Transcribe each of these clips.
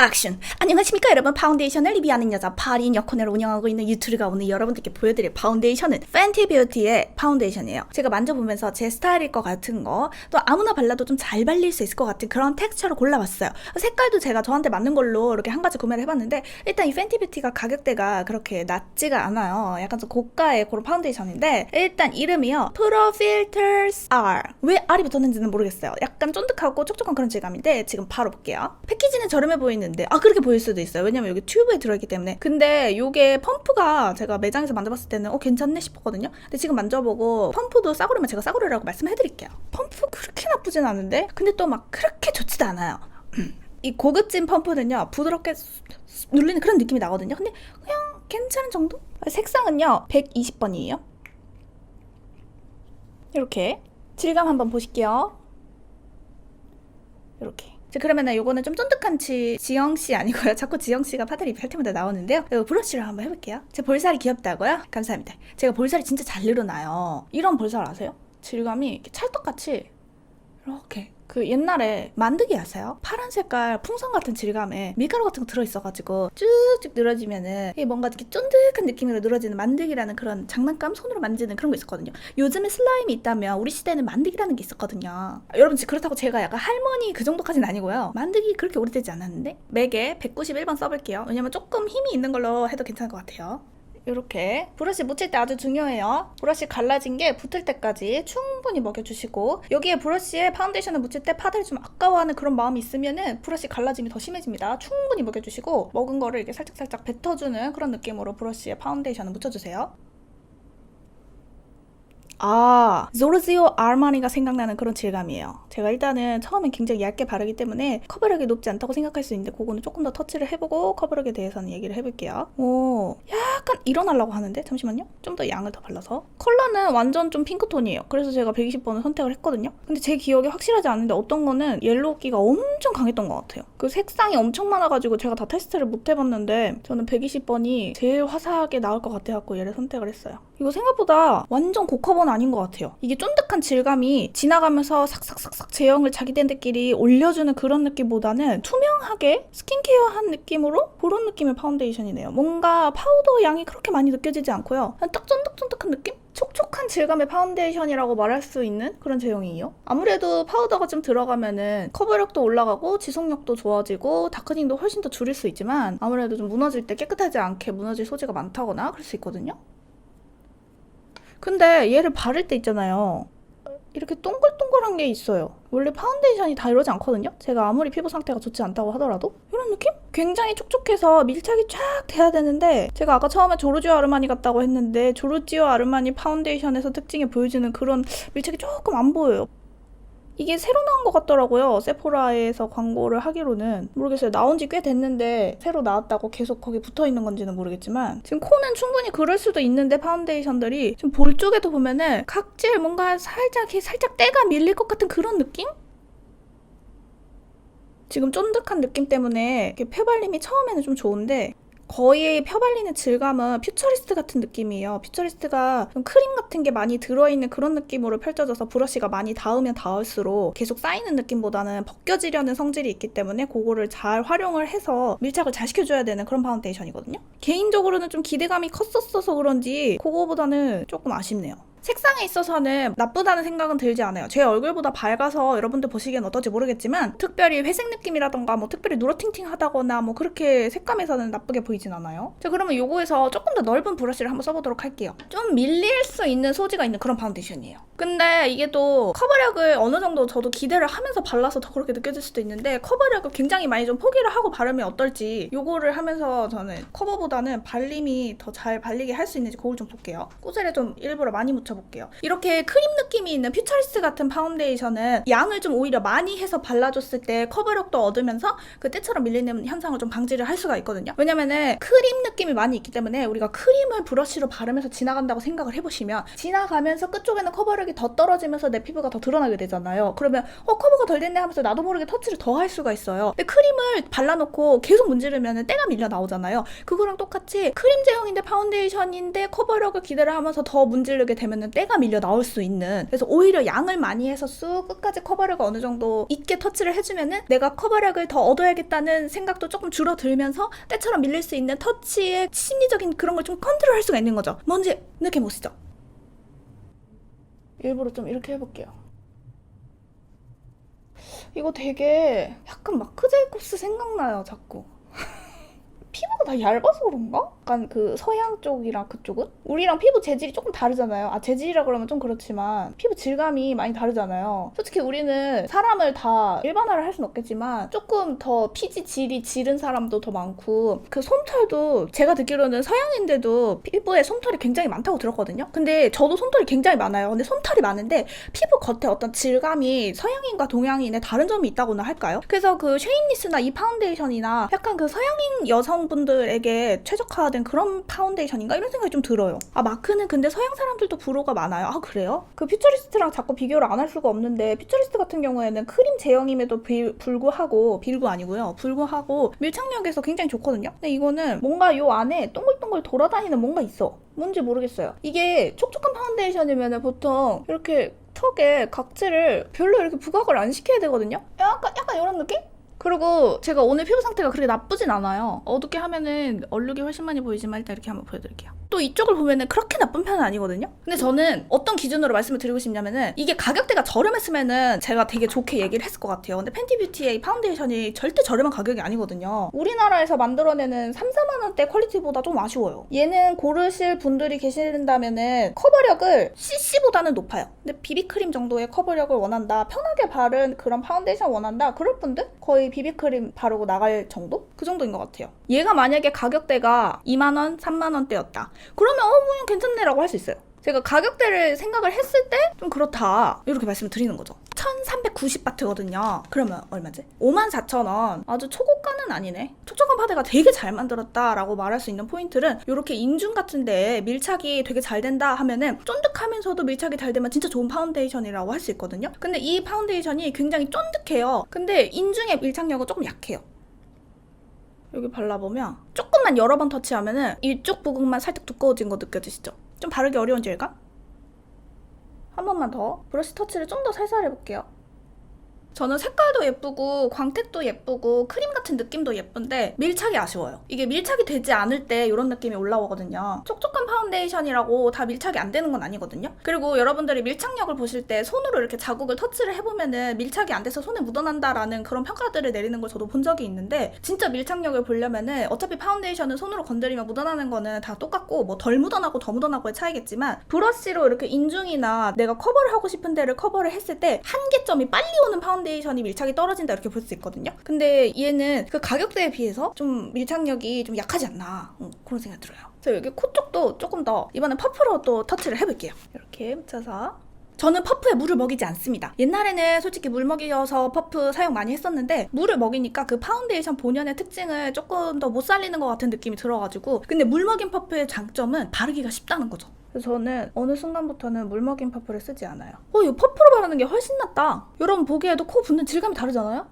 액션! 안녕하십니까 여러분. 파운데이션을 리뷰하는 여자 파리인 여코네를 운영하고 있는 유튜브가 오늘 여러분들께 보여드릴 파운데이션은 팬티 뷰티의 파운데이션이에요. 제가 만져보면서 제 스타일일 것 같은 거, 또 아무나 발라도 좀 잘 발릴 수 있을 것 같은 그런 텍스처를 골라봤어요. 색깔도 제가 저한테 맞는 걸로 이렇게 한 가지 구매를 해봤는데, 일단 이 팬티 뷰티가 가격대가 그렇게 낮지가 않아요. 약간 좀 고가의 그런 파운데이션인데, 일단 이름이요, Pro Filters R. 왜 R이 붙었는지는 모르겠어요. 약간 쫀득하고 촉촉한 그런 질감인데 지금 바로 볼게요. 패키지는 저렴해 보이는데 그렇게 보일 수도 있어요. 왜냐면 여기 튜브에 들어있기 때문에. 근데 요게 펌프가 제가 매장에서 만져봤을 때는 괜찮네 싶었거든요. 근데 지금 만져보고 펌프도 싸구려면 제가 싸구려라고 말씀해드릴게요. 펌프 그렇게 나쁘진 않은데, 근데 또 막 그렇게 좋지도 않아요. 이 고급진 펌프는요, 부드럽게 눌리는 그런 느낌이 나거든요. 근데 그냥 괜찮은 정도? 색상은요 120번이에요 이렇게 질감 한번 보실게요. 이렇게. 그러면은 요거는 좀 쫀득한 지영씨 아니고요. 자꾸 지영씨가 파데 리뷰할 때마다 나오는데요. 브러쉬를 한번 해볼게요. 제 볼살이 귀엽다고요? 감사합니다. 제가 볼살이 진짜 잘 늘어나요. 이런 볼살 아세요? 질감이 이렇게 찰떡같이 이렇게. 그 옛날에 만드기 아세요? 파란 색깔 풍선 같은 질감에 밀가루 같은 거 들어있어가지고 쭉쭉 늘어지면은 뭔가 이렇게 쫀득한 느낌으로 늘어지는 만드기라는 그런 장난감, 손으로 만지는 그런 거 있었거든요. 요즘에 슬라임이 있다면 우리 시대에는 만드기라는 게 있었거든요. 여러분, 그렇다고 제가 약간 할머니 그 정도까지는 아니고요. 만드기 그렇게 오래되지 않았는데 맥에 191번 써볼게요. 왜냐면 조금 힘이 있는 걸로 해도 괜찮을 것 같아요. 이렇게 브러쉬 묻힐 때 아주 중요해요. 브러쉬 갈라진 게 붙을 때까지 충분히 먹여주시고, 여기에 브러쉬에 파운데이션을 묻힐 때 파데를 좀 아까워하는 그런 마음이 있으면은 브러쉬 갈라짐이 더 심해집니다. 충분히 먹여주시고, 먹은 거를 이렇게 살짝살짝 뱉어주는 그런 느낌으로 브러쉬에 파운데이션을 묻혀주세요. 조르지오 아르마니가 생각나는 그런 질감이에요. 제가 일단은 처음엔 굉장히 얇게 바르기 때문에 커버력이 높지 않다고 생각할 수 있는데, 그거는 조금 더 터치를 해보고 커버력에 대해서는 얘기를 해볼게요. 약간 일어나려고 하는데 잠시만요. 좀 더 양을 더 발라서. 컬러는 완전 좀 핑크톤이에요. 그래서 제가 120번을 선택을 했거든요. 근데 제 기억이 확실하지 않은데 어떤 거는 옐로우기가 엄청 강했던 것 같아요. 그 색상이 엄청 많아가지고 제가 다 테스트를 못 해봤는데, 저는 120번이 제일 화사하게 나올 것 같아갖고 얘를 선택을 했어요. 이거 생각보다 완전 고커버는 아닌 것 같아요. 이게 쫀득한 질감이 지나가면서 삭삭삭삭 제형을 자기들끼리 올려주는 그런 느낌보다는 투명하게 스킨케어한 느낌으로 그런 느낌의 파운데이션이네요. 뭔가 파우더 양이 그렇게 많이 느껴지지 않고요. 딱 쫀득쫀득한 느낌? 촉촉한 질감의 파운데이션이라고 말할 수 있는 그런 제형이에요. 아무래도 파우더가 좀 들어가면은 커버력도 올라가고 지속력도 좋아지고 다크닝도 훨씬 더 줄일 수 있지만, 아무래도 좀 무너질 때 깨끗하지 않게 무너질 소지가 많다거나 그럴 수 있거든요. 근데 얘를 바를 때 있잖아요, 이렇게 동글동글한 게 있어요. 원래 파운데이션이 다 이러지 않거든요. 제가 아무리 피부 상태가 좋지 않다고 하더라도 이런 느낌? 굉장히 촉촉해서 밀착이 쫙 돼야 되는데, 제가 아까 처음에 조르지오 아르마니 같다고 했는데 조르지오 아르마니 파운데이션에서 특징이 보여지는 그런 밀착이 조금 안 보여요. 이게 새로 나온 것 같더라고요. 세포라에서 광고를 하기로는. 모르겠어요. 나온 지 꽤 됐는데 새로 나왔다고 계속 거기 붙어있는 건지는 모르겠지만, 지금 코는 충분히 그럴 수도 있는데 파운데이션들이 좀 볼 쪽에도 보면은 각질 뭔가 살짝 때가 밀릴 것 같은 그런 느낌? 지금 쫀득한 느낌 때문에 펴발림이 처음에는 좀 좋은데, 거의 펴발리는 질감은 퓨처리스트 같은 느낌이에요. 퓨처리스트가 좀 크림 같은 게 많이 들어있는 그런 느낌으로 펼쳐져서 브러쉬가 많이 닿으면 닿을수록 계속 쌓이는 느낌보다는 벗겨지려는 성질이 있기 때문에 그거를 잘 활용을 해서 밀착을 잘 시켜줘야 되는 그런 파운데이션이거든요. 개인적으로는 좀 기대감이 컸었어서 그런지 그거보다는 조금 아쉽네요. 색상에 있어서는 나쁘다는 생각은 들지 않아요. 제 얼굴보다 밝아서 여러분들 보시기엔 어떨지 모르겠지만, 특별히 회색 느낌이라던가 특별히 누러팅팅하다거나 그렇게 색감에서는 나쁘게 보이진 않아요. 자, 그러면 요거에서 조금 더 넓은 브러쉬를 한번 써보도록 할게요. 좀 밀릴 수 있는 소지가 있는 그런 파운데이션이에요. 근데 이게 또 커버력을 어느 정도 저도 기대를 하면서 발라서 더 그렇게 느껴질 수도 있는데, 커버력을 굉장히 많이 좀 포기를 하고 바르면 어떨지, 요거를 하면서 저는 커버보다는 발림이 더 잘 발리게 할 수 있는지 그걸 좀 볼게요. 꾸젤에 좀 일부러 많이 묻혀볼게요. 이렇게 크림 느낌이 있는 퓨처리스트 같은 파운데이션은 양을 좀 오히려 많이 해서 발라줬을 때 커버력도 얻으면서 그 때처럼 밀리는 현상을 좀 방지를 할 수가 있거든요. 왜냐면은 크림 느낌이 많이 있기 때문에, 우리가 크림을 브러쉬로 바르면서 지나간다고 생각을 해보시면, 지나가면서 끝쪽에는 커버력이 커버력이 더 떨어지면서 내 피부가 더 드러나게 되잖아요. 그러면 커버가 덜 됐네 하면서 나도 모르게 터치를 더 할 수가 있어요. 근데 크림을 발라놓고 계속 문지르면 때가 밀려 나오잖아요. 그거랑 똑같이 크림 제형인데 파운데이션인데 커버력을 기대를 하면서 더 문지르게 되면 때가 밀려 나올 수 있는, 그래서 오히려 양을 많이 해서 쑥 끝까지 커버력을 어느 정도 있게 터치를 해주면은 내가 커버력을 더 얻어야겠다는 생각도 조금 줄어들면서 때처럼 밀릴 수 있는 터치의 심리적인 그런 걸 좀 컨트롤 할 수가 있는 거죠. 뭔지 느낌 오시죠? 일부러 좀 이렇게 해볼게요. 이거 되게 약간 마크 제이콥스 생각나요, 자꾸. 피부가 다 얇아서 그런가? 약간 그 서양 쪽이랑 그쪽은? 우리랑 피부 재질이 조금 다르잖아요. 재질이라 그러면 좀 그렇지만 피부 질감이 많이 다르잖아요. 솔직히 우리는 사람을 다 일반화를 할 순 없겠지만 조금 더 피지 질이 지른 사람도 더 많고, 그 솜털도 제가 듣기로는 서양인데도 피부에 솜털이 굉장히 많다고 들었거든요. 근데 저도 솜털이 굉장히 많아요. 근데 솜털이 많은데 피부 겉에 어떤 질감이 서양인과 동양인의 다른 점이 있다고나 할까요? 그래서 그 쉐임리스나 이 파운데이션이나 약간 그 서양인 여성분들에게 최적화된 그런 파운데이션인가 이런 생각이 좀 들어요. 마크는 근데 서양 사람들도 브로가 많아요. 그래요? 그 퓨처리스트랑 자꾸 비교를 안 할 수가 없는데, 퓨처리스트 같은 경우에는 크림 제형임에도 불구하고 밀착력에서 굉장히 좋거든요. 근데 이거는 뭔가 요 안에 동글동글 돌아다니는 뭔가 있어. 뭔지 모르겠어요. 이게 촉촉한 파운데이션이면 보통 이렇게 턱에 각질을 별로 이렇게 부각을 안 시켜야 되거든요. 약간 이런 느낌? 그리고 제가 오늘 피부 상태가 그렇게 나쁘진 않아요. 어둡게 하면은 얼룩이 훨씬 많이 보이지만 일단 이렇게 한번 보여드릴게요. 또 이쪽을 보면은 그렇게 나쁜 편은 아니거든요. 근데 저는 어떤 기준으로 말씀을 드리고 싶냐면은, 이게 가격대가 저렴했으면은 제가 되게 좋게 얘기를 했을 것 같아요. 근데 팬티뷰티의 파운데이션이 절대 저렴한 가격이 아니거든요. 우리나라에서 만들어내는 3, 4만 원대 퀄리티보다 좀 아쉬워요. 얘는 고르실 분들이 계신다면은 커버력을 CC보다는 높아요. 근데 비비크림 정도의 커버력을 원한다, 편하게 바른 그런 파운데이션 원한다, 그럴 분들 거의 비비크림 바르고 나갈 정도? 그 정도인 것 같아요. 얘가 만약에 가격대가 2만원, 3만원대였다. 그러면 그냥 괜찮네라고 할 수 있어요. 제가 가격대를 생각을 했을 때 좀 그렇다 이렇게 말씀을 드리는 거죠. 1390바트거든요. 그러면 얼마지? 54,000원. 아주 초고가는 아니네. 촉촉한 파데가 되게 잘 만들었다라고 말할 수 있는 포인트는, 이렇게 인중 같은 데에 밀착이 되게 잘 된다 하면은 쫀득하면서도 밀착이 잘 되면 진짜 좋은 파운데이션이라고 할 수 있거든요. 근데 이 파운데이션이 굉장히 쫀득해요. 근데 인중의 밀착력은 조금 약해요. 여기 발라보면 조금만 여러 번 터치하면은 이쪽 부분만 살짝 두꺼워진 거 느껴지시죠? 좀 바르기 어려운 질감? 한 번만 더 브러쉬 터치를 좀 더 살살 해볼게요. 저는 색깔도 예쁘고 광택도 예쁘고 크림 같은 느낌도 예쁜데 밀착이 아쉬워요. 이게 밀착이 되지 않을 때 이런 느낌이 올라오거든요. 촉촉한 파운데이션이라고 다 밀착이 안 되는 건 아니거든요. 그리고 여러분들이 밀착력을 보실 때 손으로 이렇게 자국을 터치를 해보면은 밀착이 안 돼서 손에 묻어난다라는 그런 평가들을 내리는 걸 저도 본 적이 있는데, 진짜 밀착력을 보려면은 어차피 파운데이션은 손으로 건드리면 묻어나는 거는 다 똑같고, 뭐 덜 묻어나고 더 묻어나고의 차이겠지만, 브러쉬로 이렇게 인중이나 내가 커버를 하고 싶은 데를 커버를 했을 때 한계점이 빨리 오는 파운데이션이 밀착이 떨어진다 이렇게 볼 수 있거든요. 근데 얘는 그 가격대에 비해서 좀 밀착력이 좀 약하지 않나, 그런 생각이 들어요. 그래서 여기 코 쪽도 조금 더 이번엔 퍼프로 또 터치를 해볼게요. 이렇게 묻혀서. 저는 퍼프에 물을 먹이지 않습니다. 옛날에는 솔직히 물 먹여서 퍼프 사용 많이 했었는데, 물을 먹이니까 그 파운데이션 본연의 특징을 조금 더 못 살리는 것 같은 느낌이 들어가지고, 근데 물 먹인 퍼프의 장점은 바르기가 쉽다는 거죠. 그래서 저는 어느 순간부터는 물 먹인 퍼프를 쓰지 않아요. 이거 퍼프로 바르는 게 훨씬 낫다. 여러분 보기에도 코 붓는 질감이 다르잖아요?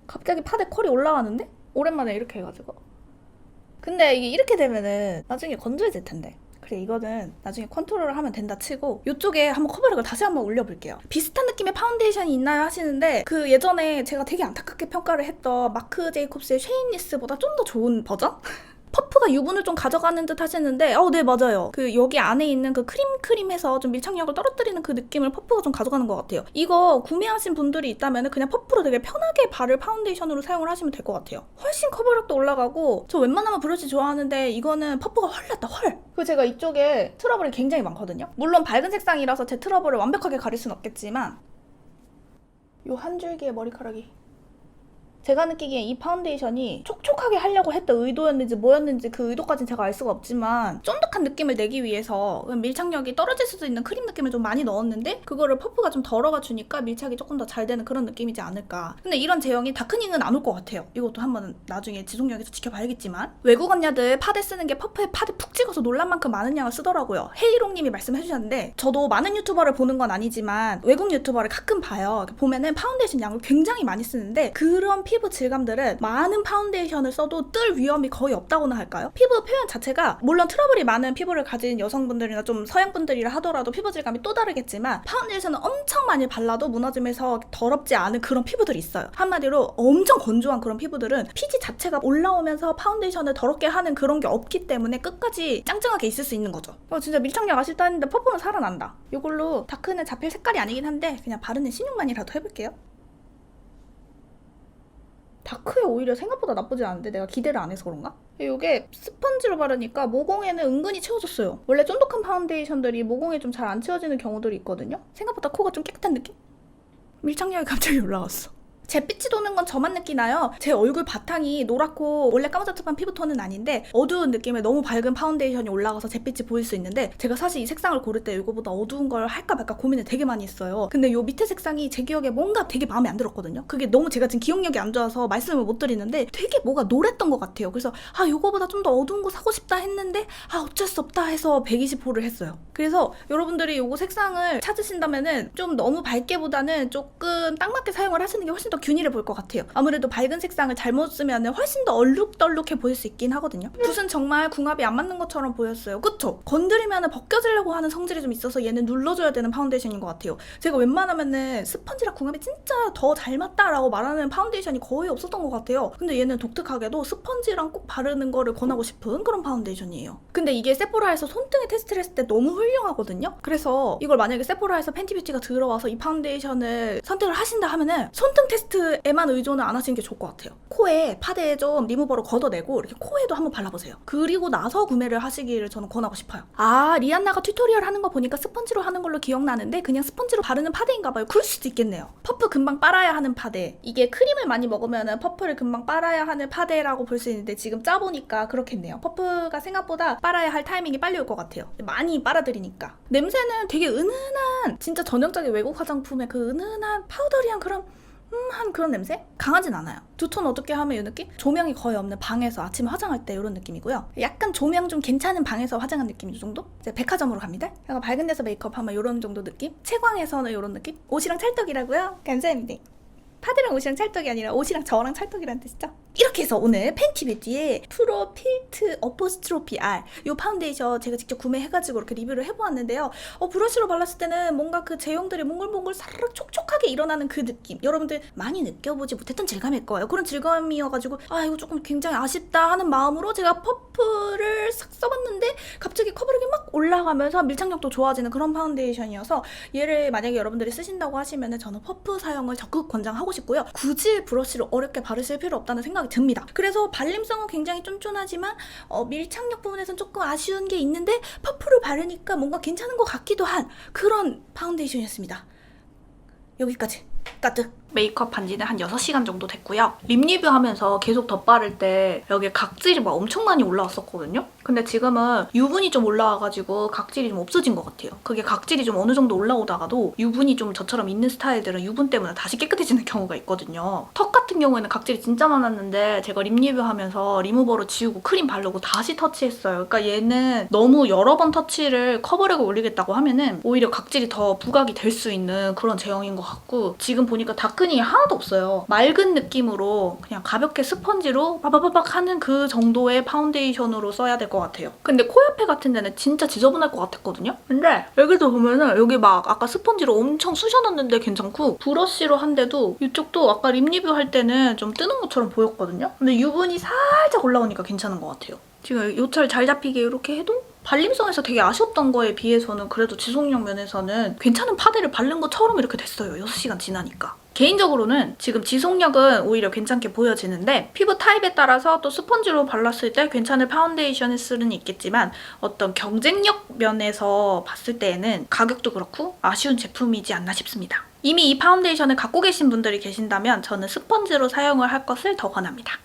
갑자기 파데 컬이 올라가는데? 오랜만에 이렇게 해가지고. 근데 이게 이렇게 되면은 나중에 건조해질 텐데. 그래, 이거는 나중에 컨트롤을 하면 된다 치고, 이쪽에 한번 커버력을 다시 한번 올려볼게요. 비슷한 느낌의 파운데이션이 있나요 하시는데, 그 예전에 제가 되게 안타깝게 평가를 했던 마크 제이콥스의 쉐임리스보다 좀 더 좋은 버전? 퍼프가 유분을 좀 가져가는 듯 하시는데, 네, 맞아요. 그 여기 안에 있는 그 크림해서 좀 밀착력을 떨어뜨리는 그 느낌을 퍼프가 좀 가져가는 것 같아요. 이거 구매하신 분들이 있다면 그냥 퍼프로 되게 편하게 바를 파운데이션으로 사용을 하시면 될 것 같아요. 훨씬 커버력도 올라가고, 저 웬만하면 브러쉬 좋아하는데 이거는 퍼프가 헐 낫다, 헐. 그리고 제가 이쪽에 트러블이 굉장히 많거든요. 물론 밝은 색상이라서 제 트러블을 완벽하게 가릴 순 없겠지만, 요 한 줄기의 머리카락이 제가 느끼기에 이 파운데이션이 촉촉하게 하려고 했던 의도였는지 뭐였는지 그 의도까지는 제가 알 수가 없지만 쫀득한 느낌을 내기 위해서 밀착력이 떨어질 수도 있는 크림 느낌을 좀 많이 넣었는데 그거를 퍼프가 좀 덜어가 주니까 밀착이 조금 더 잘 되는 그런 느낌이지 않을까. 근데 이런 제형이 다크닝은 안 올 것 같아요. 이것도 한번 나중에 지속력에서 지켜봐야겠지만 외국 언니들 파데 쓰는 게 퍼프에 파데 푹 찍어서 놀란 만큼 많은 양을 쓰더라고요. 헤이롱님이 말씀해주셨는데 저도 많은 유튜버를 보는 건 아니지만 외국 유튜버를 가끔 봐요. 보면은 파운데이션 양을 굉장히 많이 쓰는데 그런 피부 질감들은 많은 파운데이션을 써도 뜰 위험이 거의 없다고나 할까요? 피부 표현 자체가 물론 트러블이 많은 피부를 가진 여성분들이나 좀 서양분들이라 하더라도 피부 질감이 또 다르겠지만 파운데이션을 엄청 많이 발라도 무너지면서 더럽지 않은 그런 피부들이 있어요. 한마디로 엄청 건조한 그런 피부들은 피지 자체가 올라오면서 파운데이션을 더럽게 하는 그런 게 없기 때문에 끝까지 짱짱하게 있을 수 있는 거죠. 진짜 밀착력 아쉽다 했는데 퍼프는 살아난다. 이걸로 다크는 잡힐 색깔이 아니긴 한데 그냥 바르는 신용만이라도 해볼게요. 다크에 오히려 생각보다 나쁘지 않은데 내가 기대를 안 해서 그런가? 이게 스펀지로 바르니까 모공에는 은근히 채워졌어요. 원래 쫀득한 파운데이션들이 모공에 좀 잘 안 채워지는 경우들이 있거든요. 생각보다 코가 좀 깨끗한 느낌? 밀착력이 갑자기 올라갔어. 잿빛이 도는 건 저만 느끼나요? 제 얼굴 바탕이 노랗고 원래 까무잡잡한 피부톤은 아닌데 어두운 느낌의 너무 밝은 파운데이션이 올라가서 잿빛이 보일 수 있는데 제가 사실 이 색상을 고를 때 이거보다 어두운 걸 할까 말까 고민을 되게 많이 했어요. 근데 요 밑에 색상이 제 기억에 뭔가 되게 마음에 안 들었거든요. 그게 너무 제가 지금 기억력이 안 좋아서 말씀을 못 드리는데 되게 뭐가 노랬던 것 같아요. 그래서 요거보다 좀 더 어두운 거 사고 싶다 했는데 어쩔 수 없다 해서 120호를 했어요. 그래서 여러분들이 요거 색상을 찾으신다면은 좀 너무 밝게보다는 조금 딱 맞게 사용을 하시는 게 훨씬 더 균일해 보일 것 같아요. 아무래도 밝은 색상을 잘못 쓰면 훨씬 더 얼룩덜룩해 보일 수 있긴 하거든요. 붓은 정말 궁합이 안 맞는 것처럼 보였어요. 그쵸? 건드리면 벗겨지려고 하는 성질이 좀 있어서 얘는 눌러줘야 되는 파운데이션인 것 같아요. 제가 웬만하면은 스펀지랑 궁합이 진짜 더 잘 맞다라고 말하는 파운데이션이 거의 없었던 것 같아요. 근데 얘는 독특하게도 스펀지랑 꼭 바르는 거를 권하고 싶은 그런 파운데이션이에요. 근데 이게 세포라에서 손등에 테스트를 했을 때 너무 훌륭하거든요. 그래서 이걸 만약에 세포라에서 팬티뷰티가 들어와서 이 파운데이션을 선택을 하신다 하면은 손등 테스트에만 의존을 안 하시는 게 좋을 것 같아요. 코에 파데에 좀 리무버로 걷어내고 이렇게 코에도 한번 발라보세요. 그리고 나서 구매를 하시기를 저는 권하고 싶어요. 리안나가 튜토리얼 하는 거 보니까 스펀지로 하는 걸로 기억나는데 그냥 스펀지로 바르는 파데인가 봐요. 그럴 수도 있겠네요. 퍼프 금방 빨아야 하는 파데. 이게 크림을 많이 먹으면 퍼프를 금방 빨아야 하는 파데라고 볼 수 있는데 지금 짜보니까 그렇겠네요. 퍼프가 생각보다 빨아야 할 타이밍이 빨리 올 것 같아요. 많이 빨아들이니까. 냄새는 되게 은은한 진짜 전형적인 외국 화장품의 그 은은한 파우더리한 그런 한 그런 냄새? 강하진 않아요. 두톤 어둡게 하면 이 느낌? 조명이 거의 없는 방에서 아침에 화장할 때 이런 느낌이고요. 약간 조명 좀 괜찮은 방에서 화장한 느낌 이 정도? 이제 백화점으로 갑니다. 약간 밝은 데서 메이크업 하면 이런 정도 느낌? 채광에서는 이런 느낌? 옷이랑 찰떡이라고요? 감사합니다. 파데랑 옷이랑 찰떡이 아니라 옷이랑 저랑 찰떡이란 뜻이죠? 이렇게 해서 오늘 팬티뷰티의 프로 필트 어포스트로피 R 이 파운데이션 제가 직접 구매해가지고 이렇게 리뷰를 해보았는데요. 브러쉬로 발랐을 때는 뭔가 그 제형들이 몽글몽글 사르륵 촉촉하게 일어나는 그 느낌 여러분들 많이 느껴보지 못했던 질감일 거예요. 그런 질감이어가지고 이거 조금 굉장히 아쉽다 하는 마음으로 제가 퍼프를 싹 써봤는데 갑자기 커버력이 막 올라가면서 밀착력도 좋아지는 그런 파운데이션이어서 얘를 만약에 여러분들이 쓰신다고 하시면 저는 퍼프 사용을 적극 권장하고 싶고요. 굳이 브러쉬를 어렵게 바르실 필요 없다는 생각이 듭니다. 그래서 발림성은 굉장히 쫀쫀하지만 밀착력 부분에서는 조금 아쉬운 게 있는데 퍼프를 바르니까 뭔가 괜찮은 것 같기도 한 그런 파운데이션이었습니다. 여기까지 까득. 메이크업 한 지는 한 6시간 정도 됐고요. 립 리뷰하면서 계속 덧바를 때 여기 각질이 막 엄청 많이 올라왔었거든요. 근데 지금은 유분이 좀 올라와가지고 각질이 좀 없어진 것 같아요. 그게 각질이 좀 어느 정도 올라오다가도 유분이 좀 저처럼 있는 스타일들은 유분 때문에 다시 깨끗해지는 경우가 있거든요. 턱 같은 경우에는 각질이 진짜 많았는데 제가 립 리뷰하면서 리무버로 지우고 크림 바르고 다시 터치했어요. 그러니까 얘는 너무 여러 번 터치를 커버력을 올리겠다고 하면은 오히려 각질이 더 부각이 될 수 있는 그런 제형인 것 같고 지금 보니까 다크닝이 하나도 없어요. 맑은 느낌으로 그냥 가볍게 스펀지로 빠바바박 하는 그 정도의 파운데이션으로 써야 될 것 같아요. 근데 코 옆에 같은 데는 진짜 지저분할 것 같았거든요? 근데 여기도 보면은 여기 막 아까 스펀지로 엄청 쑤셔놨는데 괜찮고 브러쉬로 한데도 이쪽도 아까 립 리뷰할 때는 좀 뜨는 것처럼 보였거든요? 근데 유분이 살짝 올라오니까 괜찮은 것 같아요. 지금 요철 잘 잡히게 이렇게 해도 발림성에서 되게 아쉬웠던 거에 비해서는 그래도 지속력 면에서는 괜찮은 파데를 바른 것처럼 이렇게 됐어요. 6시간 지나니까. 개인적으로는 지금 지속력은 오히려 괜찮게 보여지는데 피부 타입에 따라서 또 스펀지로 발랐을 때 괜찮은 파운데이션일 수는 있겠지만 어떤 경쟁력 면에서 봤을 때에는 가격도 그렇고 아쉬운 제품이지 않나 싶습니다. 이미 이 파운데이션을 갖고 계신 분들이 계신다면 저는 스펀지로 사용을 할 것을 더 권합니다.